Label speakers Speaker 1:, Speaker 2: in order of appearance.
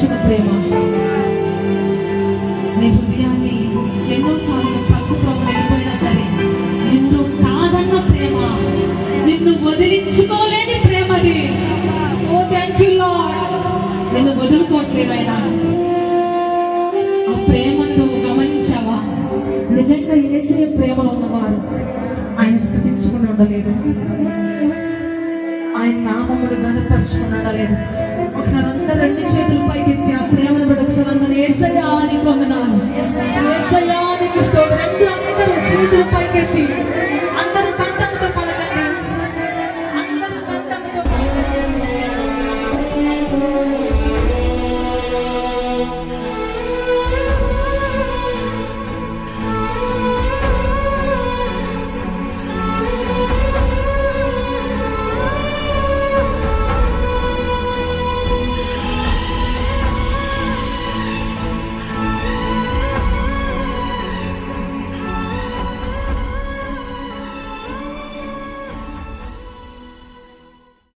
Speaker 1: ఇచ్చిన ప్రేమ, నీ హృదయాన్ని ఎన్నోసార్లు తప్పుతో వెళ్ళిపోయినా సరే నిన్ను కాదన్న ప్రేమ, నిన్ను వదిలించుకోలేని ప్రేమది. ఓ థ్యాంక్ యూ లార్డ్. నిన్ను వదులుకోవట్లేదు ఆయన. ఆ ప్రేమను గమనించావా? నిజంగా యేసయ్య ప్రేమలో ఉన్నవారు ఆయన స్తుతించుకుని ఉండలేదు, ఆయన నామమును ఘనపరుచుకుని ఉండలేదు. ఒకసారి అందరూ రెండు చేతులు